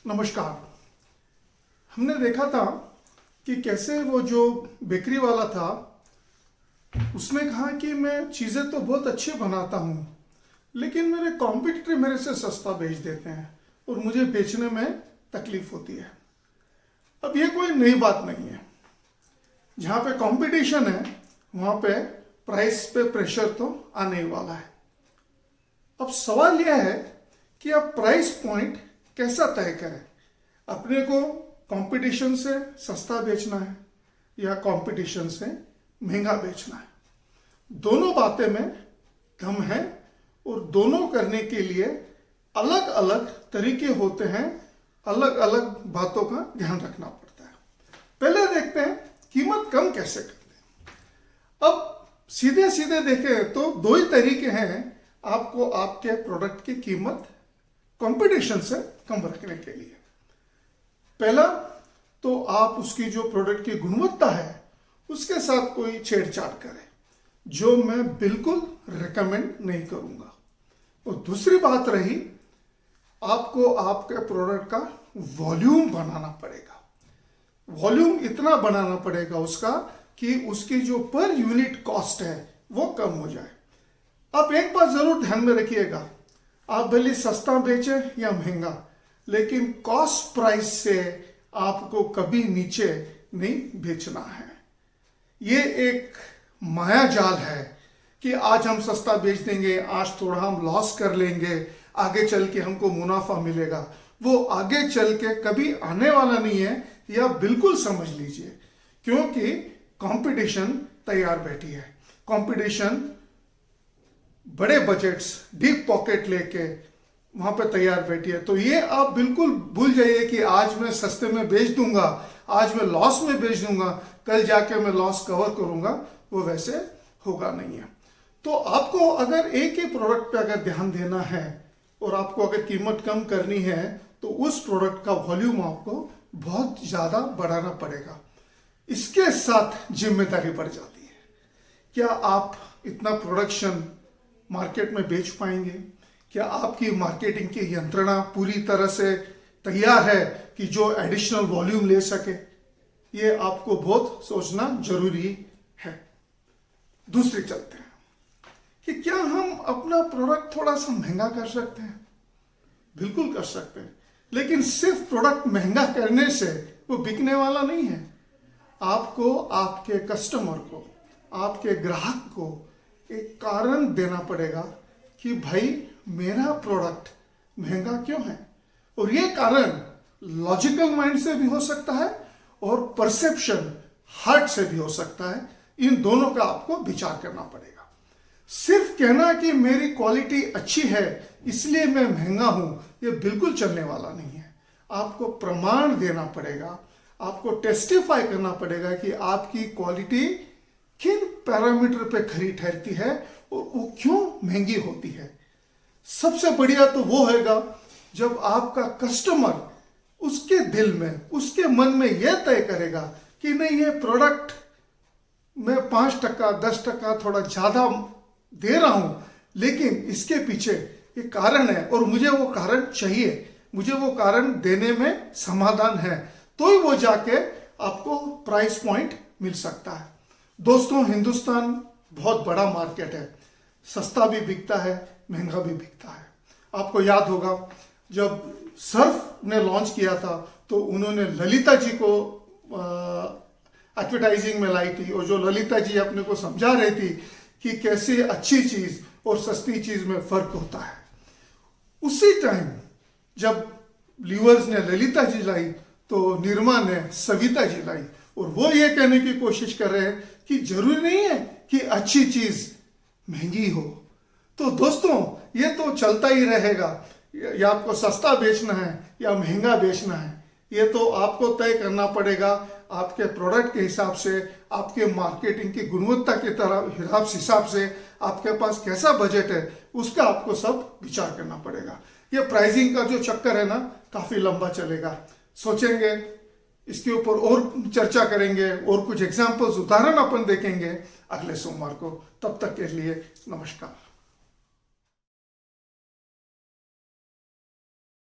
नमस्कार। हमने देखा था कि कैसे वो जो बेकरी वाला था उसने कहा कि मैं चीज़ें तो बहुत अच्छी बनाता हूँ, लेकिन मेरे कॉम्पिटिटर मेरे से सस्ता बेच देते हैं और मुझे बेचने में तकलीफ होती है। अब ये कोई नई बात नहीं है। जहाँ पे कंपटीशन है वहाँ पे प्राइस पे प्रेशर तो आने ही वाला है। अब सवाल यह है कि आप प्राइस पॉइंट कैसा तय करें। अपने को कंपटीशन से सस्ता बेचना है या कंपटीशन से महंगा बेचना है। दोनों बातें में दम है और दोनों करने के लिए अलग अलग तरीके होते हैं, अलग अलग बातों का ध्यान रखना पड़ता है। पहले देखते हैं कीमत कम कैसे करते हैं। अब सीधे सीधे देखें तो दो ही तरीके हैं आपको आपके प्रोडक्ट की कीमत कंपटीशन से कम रखने के लिए। पहला तो आप उसकी जो प्रोडक्ट की गुणवत्ता है उसके साथ कोई छेड़छाड़ करें, जो मैं बिल्कुल रिकमेंड नहीं करूंगा। और दूसरी बात रही, आपको आपके प्रोडक्ट का वॉल्यूम बनाना पड़ेगा। वॉल्यूम इतना बनाना पड़ेगा उसका कि उसकी जो पर यूनिट कॉस्ट है वो कम हो जाए। आप एक बात जरूर ध्यान में रखिएगा, आप भले सस्ता बेचें या महंगा, लेकिन कॉस्ट प्राइस से आपको कभी नीचे नहीं बेचना है। ये एक माया जाल है कि आज हम सस्ता बेच देंगे, आज थोड़ा हम लॉस कर लेंगे, आगे चल के हमको मुनाफा मिलेगा। वो आगे चल के कभी आने वाला नहीं है, या बिल्कुल समझ लीजिए, क्योंकि कंपटीशन तैयार बैठी है। कंपटीशन बड़े बजट्स, डीप पॉकेट लेके वहां पे तैयार बैठी है। तो ये आप बिल्कुल भूल जाइए कि आज मैं सस्ते में बेच दूंगा, आज मैं लॉस में बेच दूंगा, कल जाके मैं लॉस कवर करूंगा, वो वैसे होगा नहीं है। तो आपको अगर एक ही प्रोडक्ट पे अगर ध्यान देना है और आपको अगर कीमत कम करनी है तो उस प्रोडक्ट का वॉल्यूम आपको बहुत ज्यादा बढ़ाना पड़ेगा। इसके साथ जिम्मेदारी बढ़ जाती है। क्या आप इतना प्रोडक्शन मार्केट में बेच पाएंगे? क्या आपकी मार्केटिंग की यंत्रणा पूरी तरह से तैयार है कि जो एडिशनल वॉल्यूम ले सके? ये आपको बहुत सोचना जरूरी है। दूसरी चलते हैं कि क्या हम अपना प्रोडक्ट थोड़ा सा महंगा कर सकते हैं? बिल्कुल कर सकते हैं, लेकिन सिर्फ प्रोडक्ट महंगा करने से वो बिकने वाला नहीं है। आपको आपके कस्टमर को, आपके ग्राहक को एक कारण देना पड़ेगा कि भाई मेरा प्रोडक्ट महंगा क्यों है। और ये कारण लॉजिकल माइंड से भी हो सकता है और परसेप्शन हार्ट से भी हो सकता है। इन दोनों का आपको विचार करना पड़ेगा। सिर्फ कहना कि मेरी क्वालिटी अच्छी है इसलिए मैं महंगा हूं, ये बिल्कुल चलने वाला नहीं है। आपको प्रमाण देना पड़ेगा, आपको टेस्टिफाई करना पड़ेगा कि आपकी क्वालिटी किन पैरामीटर पे खरी ठहरती है और वो क्यों महंगी होती है। सबसे बढ़िया तो वो होगा जब आपका कस्टमर उसके दिल में, उसके मन में यह तय करेगा कि नहीं, ये प्रोडक्ट मैं 5%, 10% थोड़ा ज्यादा दे रहा हूं, लेकिन इसके पीछे एक कारण है और मुझे वो कारण चाहिए, मुझे वो कारण देने में समाधान है, तो ही वो जाके आपको प्राइस पॉइंट मिल सकता है। दोस्तों, हिंदुस्तान बहुत बड़ा मार्केट है, सस्ता भी बिकता है, महंगा भी बिकता है। आपको याद होगा जब सर्फ ने लॉन्च किया था तो उन्होंने ललिता जी को एडवर्टाइजिंग में लाई थी, और जो ललिता जी अपने को समझा रही थी कि कैसे अच्छी चीज और सस्ती चीज में फर्क होता है। उसी टाइम जब लीवर्स ने ललिता जी लाई तो निरमा ने सविता जी लाई, और वो ये कहने की कोशिश कर रहे हैं कि जरूरी नहीं है कि अच्छी चीज महंगी हो। तो दोस्तों, ये तो चलता ही रहेगा, या आपको सस्ता बेचना है या महंगा बेचना है, ये तो आपको तय करना पड़ेगा आपके प्रोडक्ट के हिसाब से, आपके मार्केटिंग की गुणवत्ता की तरह हिसाब से, आपके पास कैसा बजट है उसका आपको सब विचार करना पड़ेगा। ये प्राइसिंग का जो चक्कर है ना, काफी लंबा चलेगा। सोचेंगे, इसके ऊपर और चर्चा करेंगे और कुछ एग्जाम्पल्स, उदाहरण अपन देखेंगे अगले सोमवार को। तब तक के लिए नमस्कार।